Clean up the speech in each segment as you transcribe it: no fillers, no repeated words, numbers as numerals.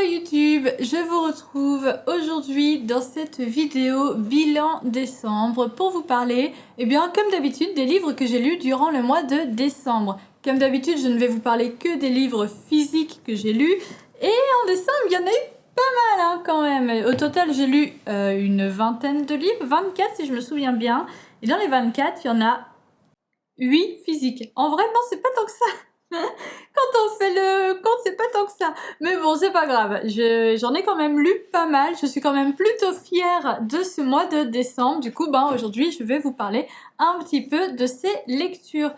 YouTube, je vous retrouve aujourd'hui dans cette vidéo bilan décembre pour vous parler, comme d'habitude, des livres que j'ai lus durant le mois de décembre. Comme d'habitude, je ne vais vous parler que des livres physiques que j'ai lus et en décembre, il y en a eu pas mal quand même. Au total, j'ai lu une vingtaine de livres, 24 si je me souviens bien. Et dans les 24, il y en a 8 physiques. En vrai, non, c'est pas tant que ça. Quand on fait le compte, c'est pas tant que ça. Mais bon, c'est pas grave. J'en ai quand même lu pas mal. Je suis quand même plutôt fière de ce mois de décembre. Du coup, aujourd'hui, je vais vous parler un petit peu de ces lectures.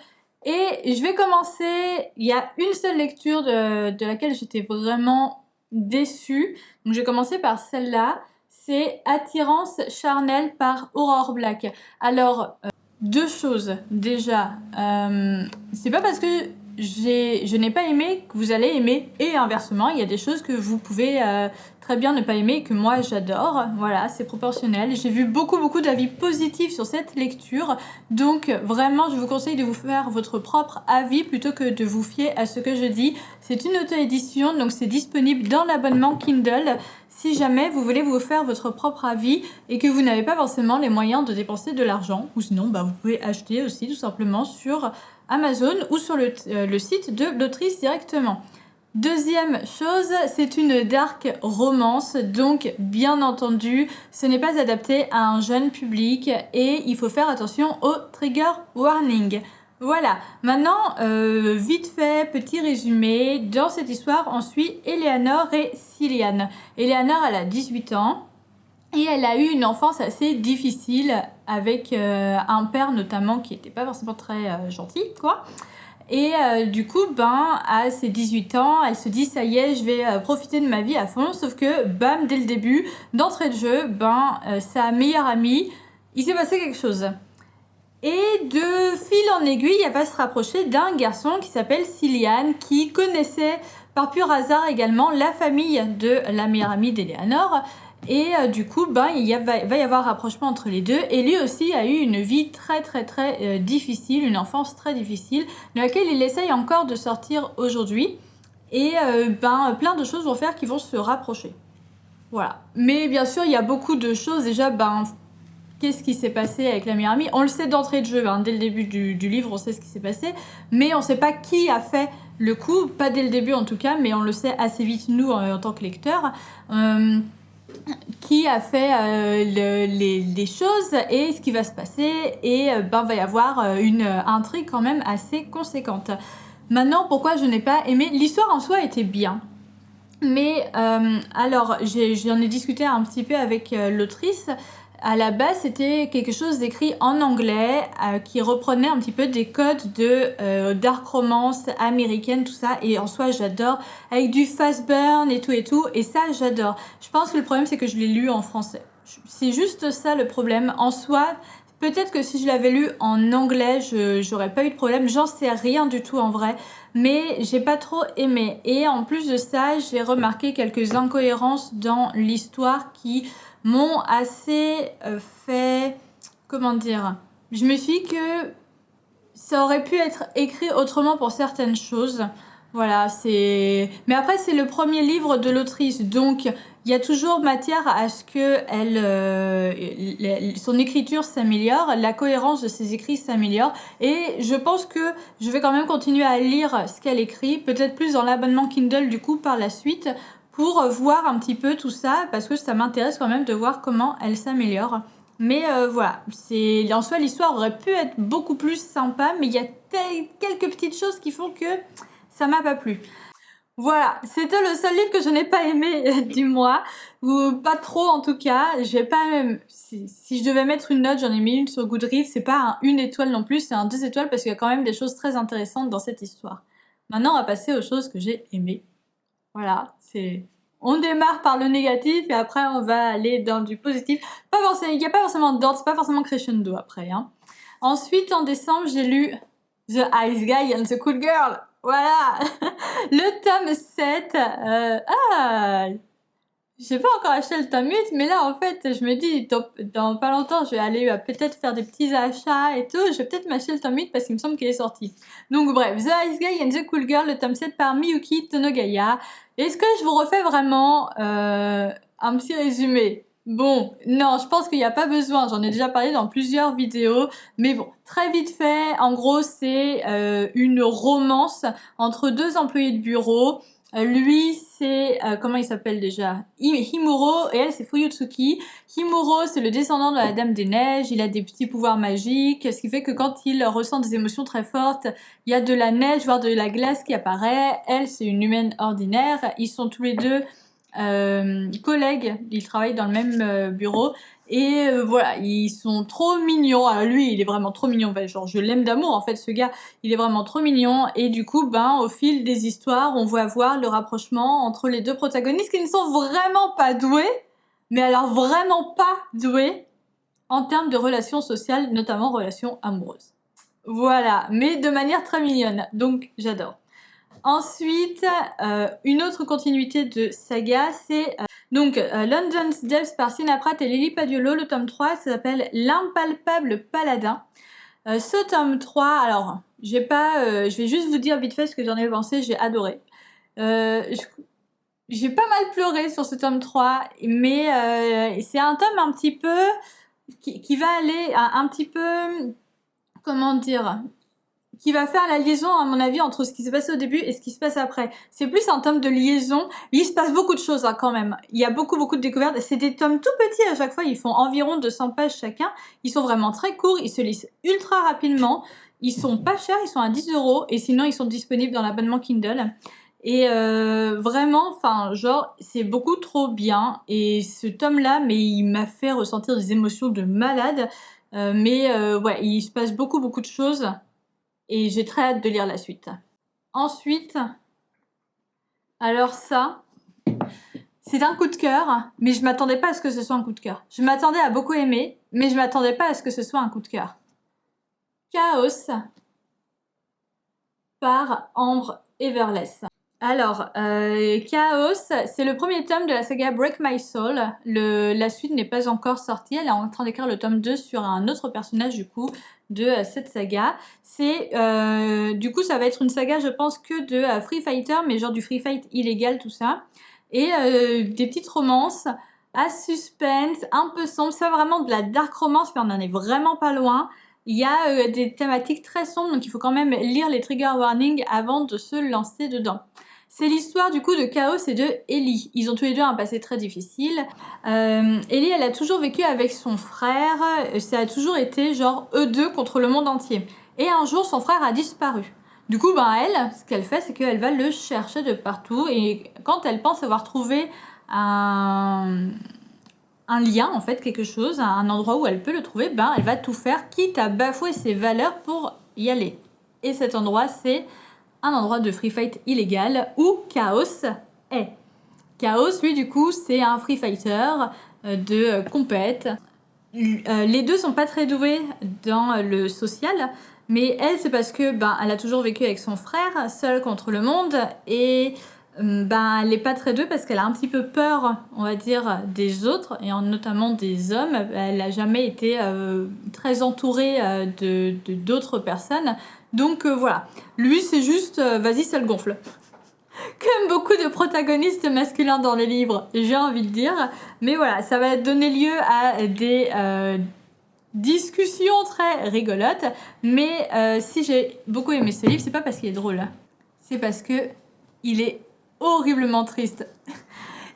Et je vais commencer. Il y a une seule lecture de laquelle j'étais vraiment déçue. Donc, je vais commencer par celle-là. C'est Attirance charnelle par Aurore Black. Alors, deux choses. Déjà, c'est pas parce que je n'ai pas aimé que vous allez aimer, et inversement, il y a des choses que vous pouvez très bien ne pas aimer et que moi j'adore. Voilà, c'est proportionnel. J'ai vu beaucoup d'avis positifs sur cette lecture, donc vraiment je vous conseille de vous faire votre propre avis plutôt que de vous fier à ce que je dis. C'est une auto-édition, donc c'est disponible dans l'abonnement Kindle si jamais vous voulez vous faire votre propre avis et que vous n'avez pas forcément les moyens de dépenser de l'argent, ou sinon vous pouvez acheter aussi tout simplement sur Amazon ou sur le site de l'autrice directement. Deuxième chose, c'est une dark romance, donc bien entendu, ce n'est pas adapté à un jeune public et il faut faire attention au trigger warning. Voilà, maintenant, vite fait, petit résumé, dans cette histoire, on suit Eleanor et Cillian. Eleanor, elle a 18 ans. Et elle a eu une enfance assez difficile avec un père notamment qui n'était pas forcément très gentil, quoi. Et du coup, à ses 18 ans, elle se dit ça y est, je vais profiter de ma vie à fond. Sauf que, dès le début, d'entrée de jeu, sa meilleure amie, il s'est passé quelque chose. Et de fil en aiguille, elle va se rapprocher d'un garçon qui s'appelle Cillian, qui connaissait par pur hasard également la famille de la meilleure amie d'Eleanor. Et du coup, va y avoir rapprochement entre les deux. Et lui aussi a eu une vie très difficile, une enfance très difficile, de laquelle il essaye encore de sortir aujourd'hui. Et plein de choses vont faire qu'ils vont se rapprocher. Voilà. Mais bien sûr, il y a beaucoup de choses. Déjà, qu'est-ce qui s'est passé avec la meilleure amie? On le sait d'entrée de jeu, dès le début du livre, on sait ce qui s'est passé. Mais on ne sait pas qui a fait le coup, pas dès le début en tout cas, mais on le sait assez vite, nous, en tant que lecteurs. Qui a fait les choses et ce qui va se passer, et va y avoir une intrigue quand même assez conséquente. Maintenant, pourquoi je n'ai pas aimé? L'histoire en soi était bien, mais alors j'en ai discuté un petit peu avec l'autrice. À la base, c'était quelque chose d'écrit en anglais qui reprenait un petit peu des codes de dark romance américaine, tout ça. Et en soi, j'adore, avec du fast burn et tout. Et ça, j'adore. Je pense que le problème, c'est que je l'ai lu en français. C'est juste ça le problème. En soi, peut-être que si je l'avais lu en anglais, j'aurais pas eu de problème. J'en sais rien du tout en vrai. Mais j'ai pas trop aimé. Et en plus de ça, j'ai remarqué quelques incohérences dans l'histoire qui m'ont assez fait... Comment dire? Je me suis dit que ça aurait pu être écrit autrement pour certaines choses. Voilà, c'est... Mais après, c'est le premier livre de l'autrice, donc il y a toujours matière à ce que son écriture s'améliore, la cohérence de ses écrits s'améliore, et je pense que je vais quand même continuer à lire ce qu'elle écrit, peut-être plus dans l'abonnement Kindle du coup par la suite, pour voir un petit peu tout ça, parce que ça m'intéresse quand même de voir comment elle s'améliore. Mais voilà, en soi l'histoire aurait pu être beaucoup plus sympa, mais il y a quelques petites choses qui font que ça m'a pas plu. Voilà, c'était le seul livre que je n'ai pas aimé du mois, ou pas trop en tout cas. J'ai pas si je devais mettre une note, j'en ai mis une sur Goodreads, c'est pas un 1 étoile non plus, c'est un 2 étoiles parce qu'il y a quand même des choses très intéressantes dans cette histoire. Maintenant, on va passer aux choses que j'ai aimées. Voilà, on démarre par le négatif et après on va aller dans du positif. Il n'y a pas forcément d'ordre, c'est pas forcément crescendo après. Ensuite, en décembre, j'ai lu The Ice Guy and the Cool Girl. Voilà, le tome 7. j'ai pas encore acheté le tome 8, mais là, en fait, je me dis, dans pas longtemps, je vais aller peut-être faire des petits achats et tout. Je vais peut-être m'acheter le tome 8 parce qu'il me semble qu'il est sorti. Donc, bref, The Ice Guy and the Cool Girl, le tome 7 par Miyuki Tonogaya. Est-ce que je vous refais vraiment un petit résumé? Bon, non, je pense qu'il n'y a pas besoin. J'en ai déjà parlé dans plusieurs vidéos. Mais bon, très vite fait. En gros, c'est une romance entre deux employés de bureau. Lui, c'est, comment il s'appelle déjà? Himuro, et elle, c'est Fuyutsuki. Himuro, c'est le descendant de la Dame des Neiges, il a des petits pouvoirs magiques, ce qui fait que quand il ressent des émotions très fortes, il y a de la neige, voire de la glace qui apparaît. Elle, c'est une humaine ordinaire. Ils sont tous les deux collègues, ils travaillent dans le même bureau. Et voilà, ils sont trop mignons. Alors lui, il est vraiment trop mignon. Enfin, genre, je l'aime d'amour, en fait, ce gars. Il est vraiment trop mignon. Et du coup, au fil des histoires, on voit voir le rapprochement entre les deux protagonistes qui ne sont vraiment pas doués. Mais alors, vraiment pas doués en termes de relations sociales, notamment relations amoureuses. Voilà, mais de manière très mignonne. Donc, j'adore. Ensuite, une autre continuité de saga, c'est London's Depths par Sina Pratt et Lily Padiolo, le tome 3, ça s'appelle L'impalpable paladin. Ce tome 3, alors, je vais juste vous dire vite fait ce que j'en ai pensé, j'ai adoré. J'ai pas mal pleuré sur ce tome 3, mais c'est un tome un petit peu qui va aller un petit peu, comment dire, qui va faire la liaison, à mon avis, entre ce qui s'est passé au début et ce qui se passe après. C'est plus un tome de liaison. Il se passe beaucoup de choses quand même. Il y a beaucoup de découvertes. C'est des tomes tout petits à chaque fois. Ils font environ 200 pages chacun. Ils sont vraiment très courts. Ils se lisent ultra rapidement. Ils sont pas chers. Ils sont à 10 €. Et sinon, ils sont disponibles dans l'abonnement Kindle. Et vraiment, c'est beaucoup trop bien. Et ce tome-là, mais il m'a fait ressentir des émotions de malade. Ouais, il se passe beaucoup de choses. Et j'ai très hâte de lire la suite. Ensuite, alors ça, c'est un coup de cœur, mais je m'attendais pas à ce que ce soit un coup de cœur. Je m'attendais à beaucoup aimer, mais je m'attendais pas à ce que ce soit un coup de cœur. Chaos par Ambre Everless. Alors, Chaos, c'est le premier tome de la saga Break My Soul. La suite n'est pas encore sortie. Elle est en train d'écrire le tome 2 sur un autre personnage, du coup, de cette saga. Du coup, ça va être une saga, je pense, que de Free Fighter, mais genre du Free Fight illégal, tout ça. Et des petites romances à suspense, un peu sombre. C'est vraiment de la dark romance, mais on en est vraiment pas loin. Il y a des thématiques très sombres, donc il faut quand même lire les trigger warnings avant de se lancer dedans. C'est l'histoire du coup de Chaos et de Ellie. Ils ont tous les deux un passé très difficile. Ellie, elle a toujours vécu avec son frère. Ça a toujours été genre eux deux contre le monde entier. Et un jour, son frère a disparu. Du coup, elle, ce qu'elle fait, c'est qu'elle va le chercher de partout. Et quand elle pense avoir trouvé un lien, en fait, quelque chose, un endroit où elle peut le trouver, elle va tout faire, quitte à bafouer ses valeurs pour y aller. Et cet endroit, c'est un endroit de free fight illégal où Chaos est. Chaos, lui, du coup, c'est un free fighter de compète. Les deux sont pas très doués dans le social, mais elle, c'est parce que elle a toujours vécu avec son frère, seule contre le monde, et elle n'est pas très douée parce qu'elle a un petit peu peur, on va dire, des autres, et notamment des hommes. Elle n'a jamais été très entourée d'autres personnes. Donc voilà, lui c'est juste, vas-y ça le gonfle. Comme beaucoup de protagonistes masculins dans les livres, j'ai envie de dire. Mais voilà, ça va donner lieu à des discussions très rigolotes. Mais si j'ai beaucoup aimé ce livre, c'est pas parce qu'il est drôle. C'est parce que il est horriblement triste.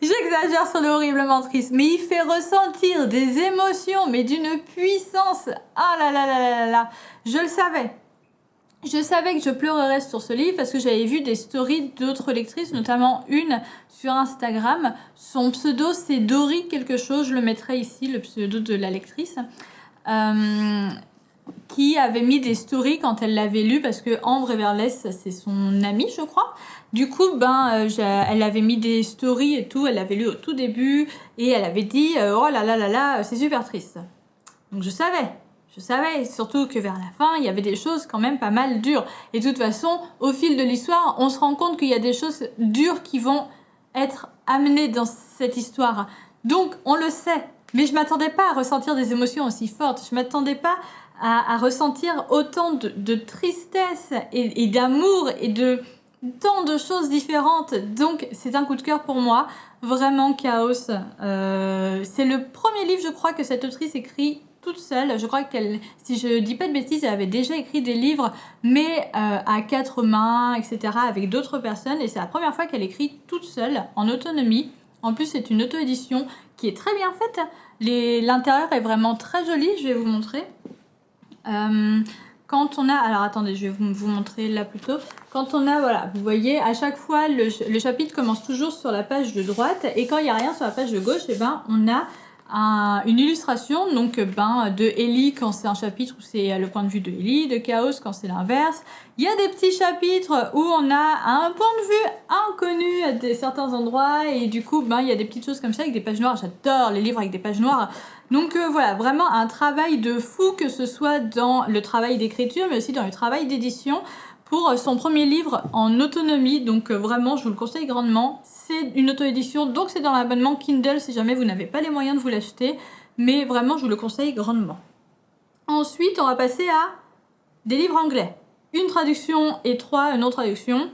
J'exagère sur le horriblement triste, mais il fait ressentir des émotions, mais d'une puissance. Ah là là là là là, je le savais. Je savais que je pleurerais sur ce livre parce que j'avais vu des stories d'autres lectrices, notamment une sur Instagram. Son pseudo, c'est Dory quelque chose, je le mettrai ici, le pseudo de la lectrice, qui avait mis des stories quand elle l'avait lu, parce que Ambre Everless, c'est son amie, je crois. Du coup, elle avait mis des stories et tout, elle l'avait lu au tout début, et elle avait dit « Oh là là là là, c'est super triste ». Donc je savais, surtout que vers la fin, il y avait des choses quand même pas mal dures. Et de toute façon, au fil de l'histoire, on se rend compte qu'il y a des choses dures qui vont être amené dans cette histoire. Donc, on le sait, mais je ne m'attendais pas à ressentir des émotions aussi fortes. Je ne m'attendais pas à ressentir autant de tristesse et d'amour et de tant de choses différentes. Donc, c'est un coup de cœur pour moi. Vraiment, Chaos. C'est le premier livre, je crois, que cette autrice écrit toute seule. Je crois qu'elle, si je dis pas de bêtises, elle avait déjà écrit des livres, mais à 4 mains, etc., avec d'autres personnes. Et c'est la première fois qu'elle écrit toute seule, en autonomie. En plus, c'est une auto-édition qui est très bien faite. L'intérieur est vraiment très joli, je vais vous montrer. Quand on a... Alors attendez, je vais vous montrer là plutôt. Quand on a, voilà, vous voyez, à chaque fois, le chapitre commence toujours sur la page de droite. Et quand il n'y a rien sur la page de gauche, eh ben, on a une illustration donc de Ellie quand c'est un chapitre où c'est le point de vue de Ellie, de Chaos quand c'est l'inverse. Il y a des petits chapitres où on a un point de vue inconnu à certains endroits et du coup il y a des petites choses comme ça avec des pages noires. J'adore les livres avec des pages noires. Donc voilà, vraiment un travail de fou, que ce soit dans le travail d'écriture mais aussi dans le travail d'édition pour son premier livre en autonomie. Donc vraiment, je vous le conseille grandement. C'est une auto-édition, donc c'est dans l'abonnement Kindle si jamais vous n'avez pas les moyens de vous l'acheter. Mais vraiment, je vous le conseille grandement. Ensuite, on va passer à des livres anglais. Une traduction et 3 non-traductions.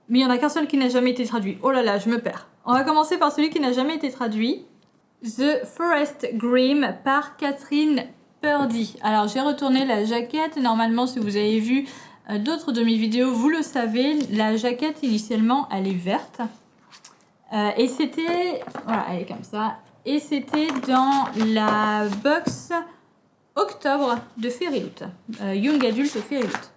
Mais il n'y en a qu'un seul qui n'a jamais été traduit. Oh là là, je me perds. On va commencer par celui qui n'a jamais été traduit. The Forest Grimm par Catherine Purdy. Alors, j'ai retourné la jaquette. Normalement, si vous avez vu d'autres de mes vidéos, vous le savez, la jaquette initialement elle est verte et c'était, voilà, elle est comme ça, et c'était dans la box octobre de Fairyloot, Young Adult Fairyloot.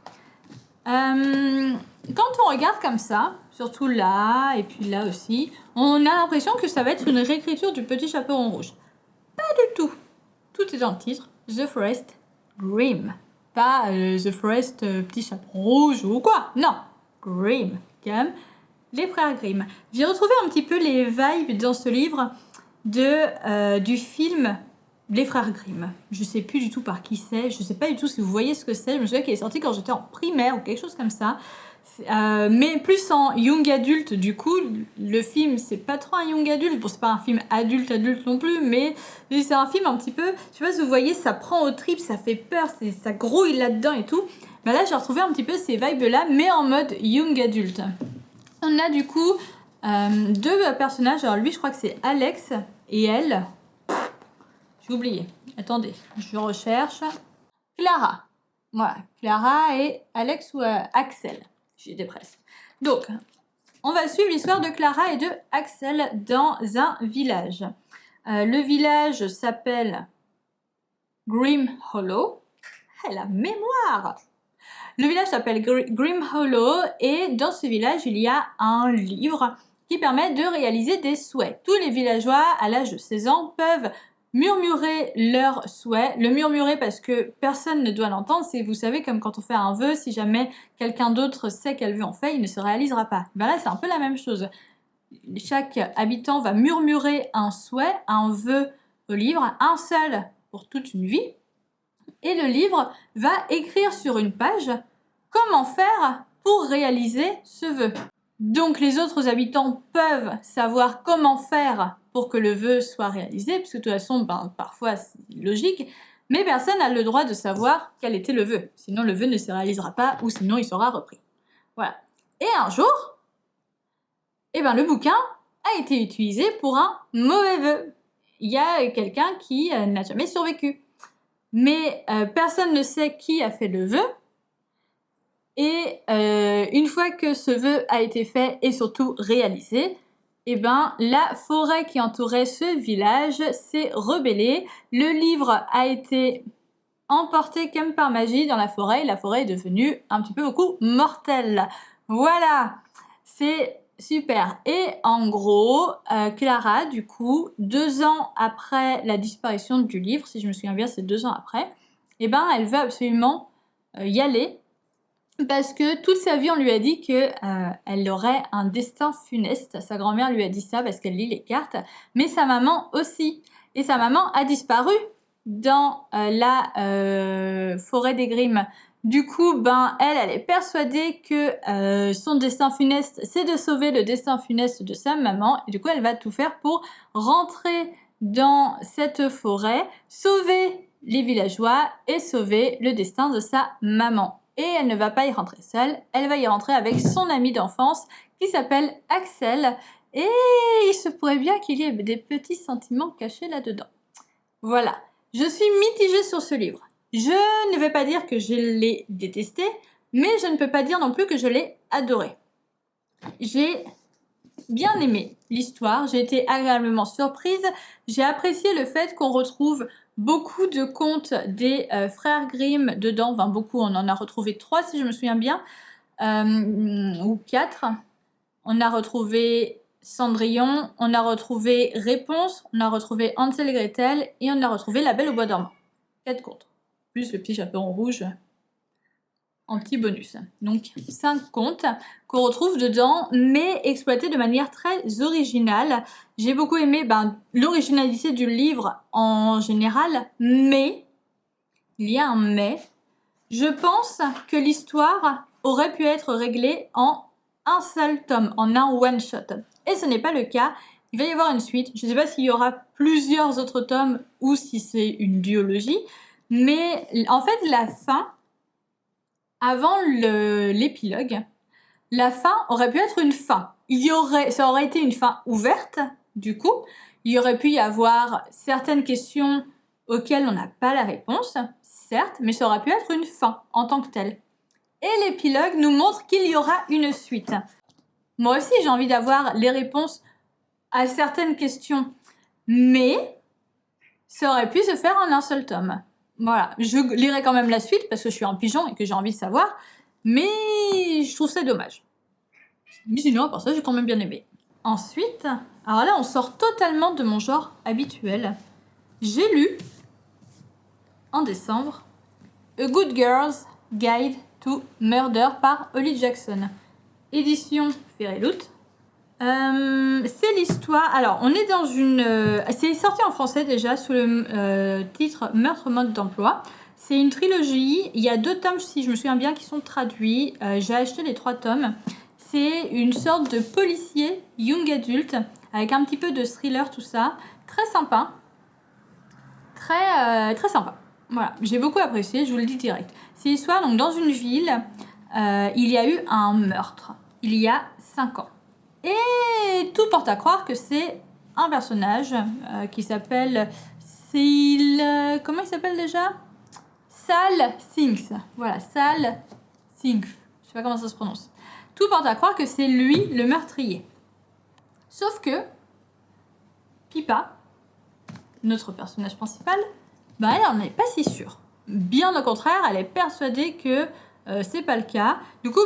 Quand on regarde comme ça, surtout là et puis là aussi, on a l'impression que ça va être une réécriture du Petit Chaperon Rouge. Pas du tout. Tout est dans le titre, The Forest Grimm. Pas The Forest Petit Chaperon Rouge ou quoi. Non, Grimm, comme les frères Grimm. J'ai retrouvé un petit peu les vibes dans ce livre du film Les Frères Grimm. Je sais plus du tout par qui c'est. Je sais pas du tout si vous voyez ce que c'est. Je me souviens qu'il est sorti quand j'étais en primaire ou quelque chose comme ça. Mais plus en young adulte, du coup, le film, c'est pas trop un young adulte. Bon, c'est pas un film adulte non plus, mais c'est un film un petit peu, je sais pas si vous voyez, ça prend aux tripes, ça fait peur, ça grouille là-dedans et tout. Bah là, j'ai retrouvé un petit peu ces vibes-là, mais en mode young adulte. On a du coup 2 personnages. Alors lui, je crois que c'est Alex et elle. J'ai oublié. Attendez, je recherche. Clara. Voilà, Clara et Alex ou Axel. J'étais presque. Donc, on va suivre l'histoire de Clara et de Axel dans un village. Le village s'appelle Grimm Hollow. Ah, la mémoire! Le village s'appelle Grimm Hollow et dans ce village, il y a un livre qui permet de réaliser des souhaits. Tous les villageois à l'âge de 16 ans peuvent murmurer leurs souhaits. Le murmurer parce que personne ne doit l'entendre. C'est, vous savez, comme quand on fait un vœu, si jamais quelqu'un d'autre sait quel vœu on fait, il ne se réalisera pas. Ben là, c'est un peu la même chose. Chaque habitant va murmurer un souhait, un vœu au livre, un seul pour toute une vie. Et le livre va écrire sur une page comment faire pour réaliser ce vœu. Donc les autres habitants peuvent savoir comment faire pour que le vœu soit réalisé, parce que de toute façon, parfois c'est logique, mais personne n'a le droit de savoir quel était le vœu. Sinon le vœu ne se réalisera pas, ou sinon il sera repris. Voilà. Et un jour, le bouquin a été utilisé pour un mauvais vœu. Il y a quelqu'un qui n'a jamais survécu. Mais personne ne sait qui a fait le vœu. Et une fois que ce vœu a été fait et surtout réalisé, la forêt qui entourait ce village s'est rebellée. Le livre a été emporté comme par magie dans la forêt. La forêt est devenue un petit peu beaucoup mortelle. Voilà, c'est super. Et en gros, Clara, du coup, 2 ans après la disparition du livre, si je me souviens bien, c'est 2 ans après, elle veut absolument y aller parce que toute sa vie, on lui a dit qu'elle aurait un destin funeste. Sa grand-mère lui a dit ça parce qu'elle lit les cartes, mais sa maman aussi. Et sa maman a disparu dans la forêt des Grimm. Du coup, ben, elle est persuadée que son destin funeste, c'est de sauver le destin funeste de sa maman. Et du coup, elle va tout faire pour rentrer dans cette forêt, sauver les villageois et sauver le destin de sa maman. Et elle ne va pas y rentrer seule, elle va y rentrer avec son ami d'enfance qui s'appelle Axel. Et il se pourrait bien qu'il y ait des petits sentiments cachés là-dedans. Voilà, je suis mitigée sur ce livre. Je ne vais pas dire que je l'ai détesté, mais je ne peux pas dire non plus que je l'ai adoré. J'ai bien aimé l'histoire, j'ai été agréablement surprise, j'ai apprécié le fait qu'on retrouve beaucoup de contes des frères Grimm dedans, enfin beaucoup, on en a retrouvé 3 si je me souviens bien, ou 4. On a retrouvé Cendrillon, on a retrouvé Réponse, on a retrouvé Hansel et Gretel et on a retrouvé La Belle au bois dormant. 4 contes. Plus le petit chaperon rouge en petit bonus. Donc 5 contes qu'on retrouve dedans, mais exploités de manière très originale. J'ai beaucoup aimé l'originalité du livre en général, mais, il y a un mais, je pense que l'histoire aurait pu être réglée en un seul tome, en un one-shot. Et ce n'est pas le cas. Il va y avoir une suite. Je ne sais pas s'il y aura plusieurs autres tomes ou si c'est une duologie. Mais en fait, la fin, avant l'épilogue, la fin aurait pu être une fin. Ça aurait été une fin ouverte, du coup. Il y aurait pu y avoir certaines questions auxquelles on n'a pas la réponse, certes, mais ça aurait pu être une fin en tant que telle. Et l'épilogue nous montre qu'il y aura une suite. Moi aussi, j'ai envie d'avoir les réponses à certaines questions, mais ça aurait pu se faire en un seul tome. Voilà, je lirai quand même la suite parce que je suis un pigeon et que j'ai envie de savoir, mais je trouve ça dommage. Mais sinon, pour ça, j'ai quand même bien aimé. Ensuite, alors là, on sort totalement de mon genre habituel. J'ai lu, en décembre, A Good Girl's Guide to Murder par Holly Jackson. Édition Ferreloot. C'est l'histoire... Alors, on est dans une... c'est sorti en français déjà sous le titre Meurtre mode d'emploi. C'est une trilogie. Il y a 2 tomes, si je me souviens bien, qui sont traduits. J'ai acheté les 3 tomes. C'est une sorte de policier young adulte avec un petit peu de thriller, tout ça. Très sympa. Très sympa. Voilà, j'ai beaucoup apprécié, je vous le dis direct. C'est l'histoire, donc dans une ville, il y a eu un meurtre. Il y a 5 ans. Et tout porte à croire que c'est un personnage qui s'appelle comment il s'appelle déjà? Sal Sinks. Voilà, Sal Sinks. Je sais pas comment ça se prononce. Tout porte à croire que c'est lui le meurtrier. Sauf que Pippa, notre personnage principal, elle n'en est pas si sûre. Bien au contraire, elle est persuadée que c'est pas le cas. Du coup,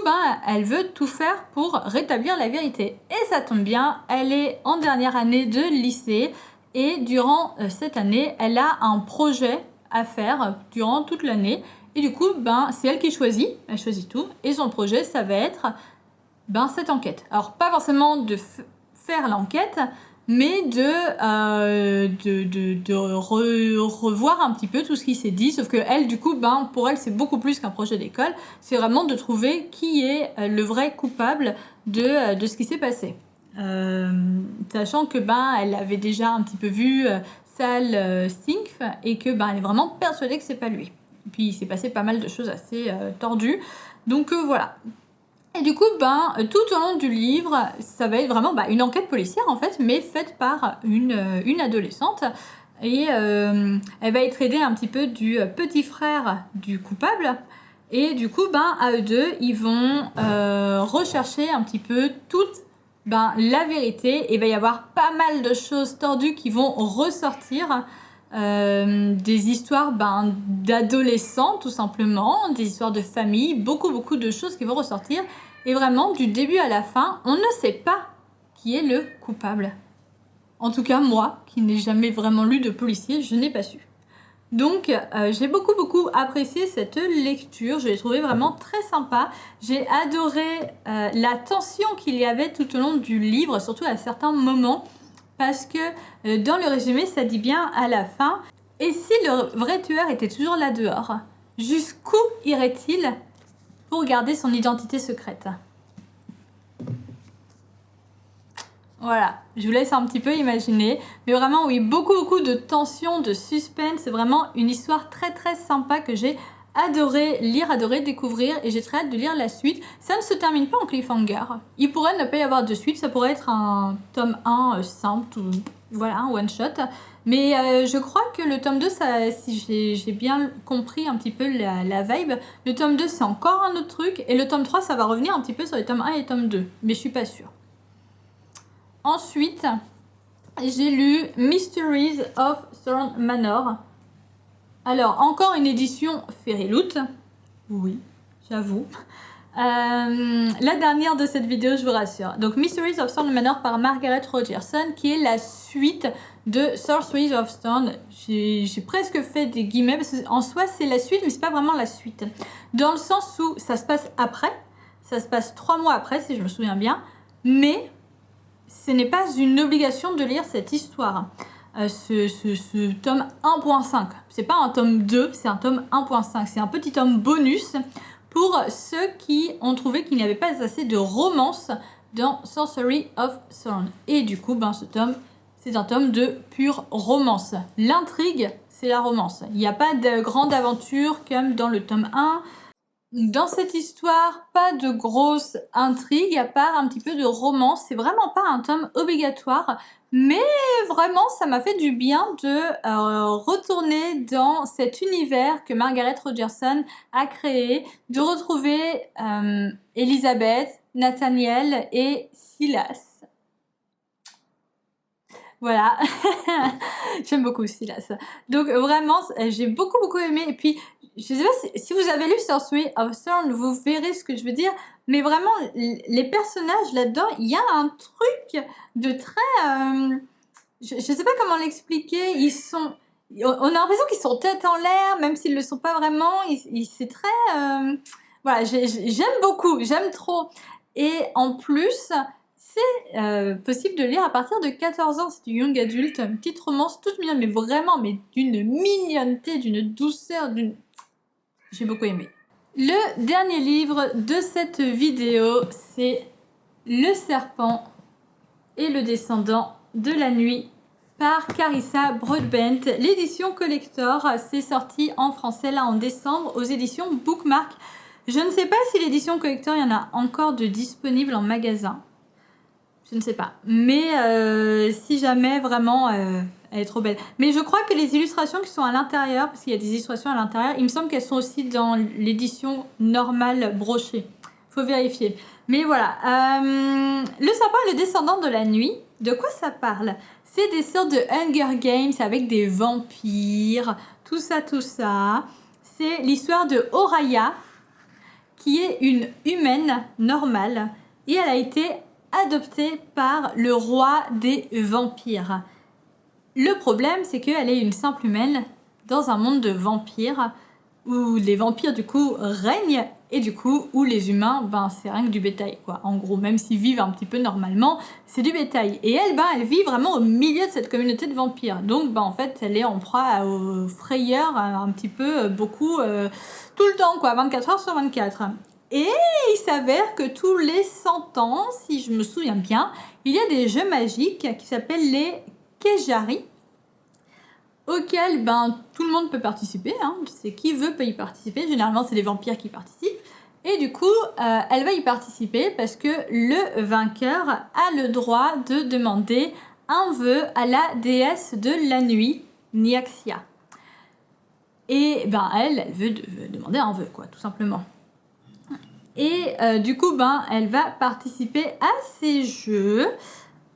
elle veut tout faire pour rétablir la vérité. Et ça tombe bien, elle est en dernière année de lycée et durant cette année, elle a un projet à faire durant toute l'année. Et du coup, c'est elle qui choisit, elle choisit tout. Et son projet, ça va être cette enquête. Alors, pas forcément de faire l'enquête, mais revoir un petit peu tout ce qui s'est dit, sauf que elle, du coup, pour elle, c'est beaucoup plus qu'un projet d'école, c'est vraiment de trouver qui est le vrai coupable de ce qui s'est passé. Sachant que elle avait déjà un petit peu vu Sal Sinks et que elle est vraiment persuadée que c'est pas lui. Et puis il s'est passé pas mal de choses assez tordues, donc voilà. Et du coup, tout au long du livre, ça va être vraiment une enquête policière en fait, mais faite par une adolescente. Et elle va être aidée un petit peu du petit frère du coupable. Et du coup, à eux deux, ils vont rechercher un petit peu toute la vérité. Et il va y avoir pas mal de choses tordues qui vont ressortir. Des histoires d'adolescents tout simplement, des histoires de famille, beaucoup de choses qui vont ressortir et vraiment du début à la fin on ne sait pas qui est le coupable. En tout cas moi qui n'ai jamais vraiment lu de policier, je n'ai pas su. Donc j'ai beaucoup apprécié cette lecture, je l'ai trouvée vraiment très sympa. J'ai adoré la tension qu'il y avait tout au long du livre, surtout à certains moments. Parce que dans le résumé, ça dit bien à la fin. Et si le vrai tueur était toujours là dehors? Jusqu'où irait-il pour garder son identité secrète? Voilà, je vous laisse un petit peu imaginer. Mais vraiment, oui, beaucoup de tension, de suspense. C'est vraiment une histoire très sympa que j'ai adoré lire, adoré découvrir. Et j'ai très hâte de lire la suite. Ça ne se termine pas en cliffhanger. Il pourrait ne pas y avoir de suite. Ça pourrait être un tome 1 simple, ou voilà, un one-shot. Mais je crois que le tome 2, ça, si j'ai bien compris un petit peu la vibe, le tome 2, c'est encore un autre truc. Et le tome 3, ça va revenir un petit peu sur les tomes 1 et le tome 2. Mais je suis pas sûre. Ensuite, j'ai lu Mysteries of Thorn Manor. Alors, encore une édition Fairyloot. Oui, j'avoue. La dernière de cette vidéo, je vous rassure. Donc, Mysteries of Thorn Manor par Margaret Rogerson, qui est la suite de Sorceries of Thorn. J'ai presque fait des guillemets, parce qu'en soi, c'est la suite, mais c'est pas vraiment la suite. Dans le sens où ça se passe après. Ça se passe 3 mois après, si je me souviens bien. Mais ce n'est pas une obligation de lire cette histoire. Ce tome 1.5, c'est pas un tome 2, c'est un tome 1.5. C'est un petit tome bonus pour ceux qui ont trouvé qu'il n'y avait pas assez de romance dans Sorcery of Thorn. Et du coup, ce tome, c'est un tome de pure romance. L'intrigue, c'est la romance. Il n'y a pas de grande aventure comme dans le tome 1. Dans cette histoire, pas de grosse intrigue, à part un petit peu de romance. C'est vraiment pas un tome obligatoire, mais vraiment, ça m'a fait du bien de retourner dans cet univers que Margaret Rogerson a créé, de retrouver Elisabeth, Nathaniel et Silas. Voilà, j'aime beaucoup Silas. Donc vraiment, j'ai beaucoup aimé. Et puis, je sais pas si vous avez lu Sorcery of Thorn, vous verrez ce que je veux dire. Mais vraiment, les personnages là-dedans, il y a un truc de très... je sais pas comment l'expliquer. On a l'impression qu'ils sont tête en l'air, même s'ils le sont pas vraiment. C'est très... voilà, j'aime beaucoup, j'aime trop. Et en plus... c'est possible de lire à partir de 14 ans, c'est du young adulte, une petite romance toute mignonne, mais vraiment, mais d'une mignonneté, d'une douceur, j'ai beaucoup aimé. Le dernier livre de cette vidéo, c'est Le Serpent et le Descendant de la Nuit par Carissa Broadbent. L'édition collector, c'est sorti en français là en décembre aux éditions Bookmark. Je ne sais pas si l'édition collector, il y en a encore de disponible en magasin. Je ne sais pas. Mais si jamais, vraiment, elle est trop belle. Mais je crois que les illustrations qui sont à l'intérieur, parce qu'il y a des illustrations à l'intérieur, il me semble qu'elles sont aussi dans l'édition normale brochée. Faut vérifier. Mais voilà. Le Serpent et le Descendant de la Nuit, de quoi ça parle? C'est des sortes de Hunger Games avec des vampires, tout ça. C'est l'histoire de Oraya, qui est une humaine normale. Et elle a été adoptée par le roi des vampires. Le problème, c'est qu'elle est une simple humaine dans un monde de vampires où les vampires, du coup, règnent et du coup, où les humains, c'est rien que du bétail, quoi. En gros, même s'ils vivent un petit peu normalement, c'est du bétail. Et elle, elle vit vraiment au milieu de cette communauté de vampires. Donc, en fait, elle est en proie aux frayeurs un petit peu, beaucoup, tout le temps, quoi, 24 heures sur 24. Et il s'avère que tous les 100 ans, si je me souviens bien, il y a des jeux magiques qui s'appellent les Kejari, auxquels tout le monde peut participer. C'est qui veut peut y participer. Généralement, c'est les vampires qui participent. Et du coup, elle va y participer parce que le vainqueur a le droit de demander un vœu à la déesse de la nuit, Nyaxia. Et elle veut demander un vœu, quoi, tout simplement. Et du coup, elle va participer à ces jeux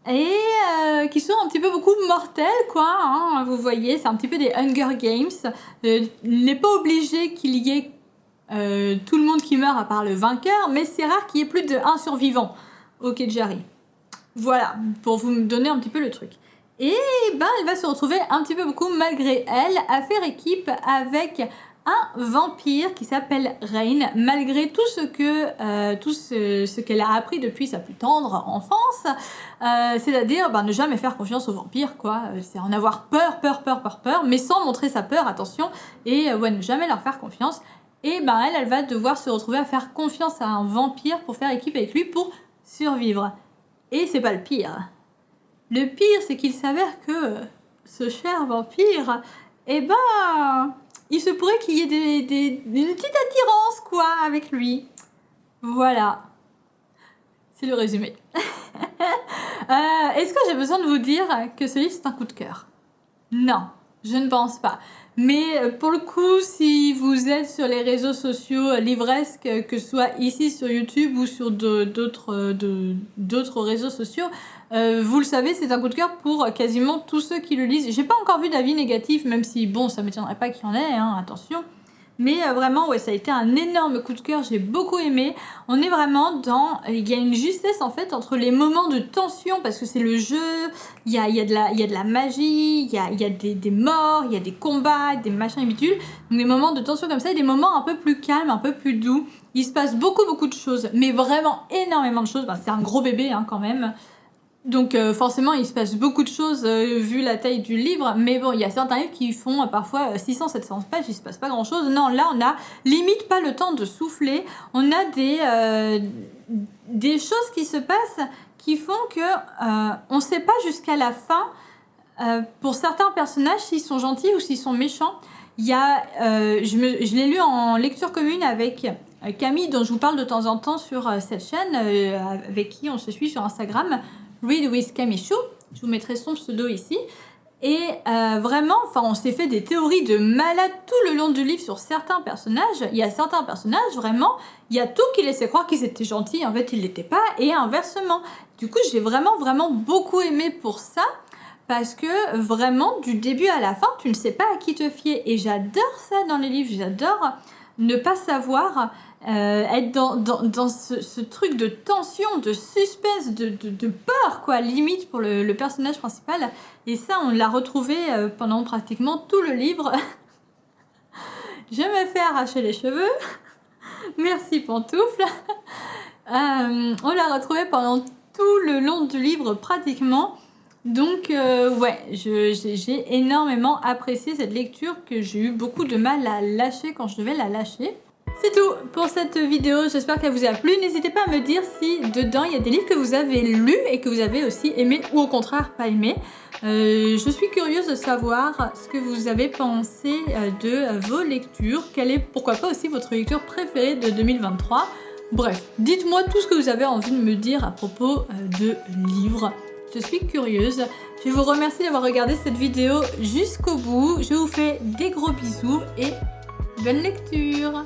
et qui sont un petit peu beaucoup mortels, quoi. Vous voyez, c'est un petit peu des Hunger Games. Il n'est pas obligé qu'il y ait tout le monde qui meurt à part le vainqueur, mais c'est rare qu'il y ait plus d'un survivant au Kejari. Voilà, pour vous donner un petit peu le truc. Et elle va se retrouver un petit peu beaucoup, malgré elle, à faire équipe avec un vampire qui s'appelle Rain, malgré tout ce qu'elle a appris depuis sa plus tendre enfance, c'est-à-dire ne jamais faire confiance aux vampires, quoi. C'est en avoir peur, mais sans montrer sa peur, attention, et ne jamais leur faire confiance. Et elle va devoir se retrouver à faire confiance à un vampire pour faire équipe avec lui pour survivre. Et c'est pas le pire. Le pire, c'est qu'il s'avère que ce cher vampire, il se pourrait qu'il y ait une petite attirance, quoi, avec lui. Voilà. C'est le résumé. Est-ce que j'ai besoin de vous dire que ce livre, c'est un coup de cœur? Non, je ne pense pas. Mais pour le coup, si vous êtes sur les réseaux sociaux livresques, que ce soit ici sur YouTube ou sur d'autres réseaux sociaux, vous le savez, c'est un coup de cœur pour quasiment tous ceux qui le lisent. J'ai pas encore vu d'avis négatifs, même si, bon, ça m'étonnerait pas qu'il y en ait, hein, attention. Mais vraiment, ouais, ça a été un énorme coup de cœur, j'ai beaucoup aimé. On est vraiment dans... Il y a une justesse en fait entre les moments de tension, parce que c'est le jeu, il y a de la magie, il y a des morts, il y a des combats, des machins et bidules. Donc des moments de tension comme ça et des moments un peu plus calmes, un peu plus doux. Il se passe beaucoup de choses, mais vraiment énormément de choses. C'est un gros bébé hein, quand même. Donc forcément il se passe beaucoup de choses vu la taille du livre, mais bon il y a certains livres qui font parfois 600-700 pages, il se passe pas grand chose. Non, là on a limite pas le temps de souffler, on a des choses qui se passent qui font que on sait pas jusqu'à la fin pour certains personnages s'ils sont gentils ou s'ils sont méchants. Il y a, je l'ai lu en lecture commune avec Camille dont je vous parle de temps en temps sur cette chaîne, avec qui on se suit sur Instagram, Read with Camichou, je vous mettrai son pseudo ici. Et vraiment, on s'est fait des théories de malade tout le long du livre sur certains personnages. Il y a certains personnages, vraiment, il y a tout qui laissait croire qu'ils étaient gentils, en fait ils l'étaient pas, et inversement. Du coup, j'ai vraiment beaucoup aimé pour ça, parce que vraiment, du début à la fin, tu ne sais pas à qui te fier. Et j'adore ça dans les livres, j'adore ne pas savoir... être dans ce truc de tension, de suspense, de peur, quoi, limite pour le personnage principal. Et ça, on l'a retrouvé pendant pratiquement tout le livre. Je me fais arracher les cheveux. Merci pantoufle. On l'a retrouvé pendant tout le long du livre pratiquement. Donc ouais, j'ai énormément apprécié cette lecture que j'ai eu beaucoup de mal à lâcher quand je devais la lâcher. C'est tout pour cette vidéo, j'espère qu'elle vous a plu. N'hésitez pas à me dire si dedans il y a des livres que vous avez lus et que vous avez aussi aimé ou au contraire pas aimé. Je suis curieuse de savoir ce que vous avez pensé de vos lectures. Quelle est pourquoi pas aussi votre lecture préférée de 2023. Bref, dites-moi tout ce que vous avez envie de me dire à propos de livres. Je suis curieuse. Je vous remercie d'avoir regardé cette vidéo jusqu'au bout. Je vous fais des gros bisous et bonne lecture.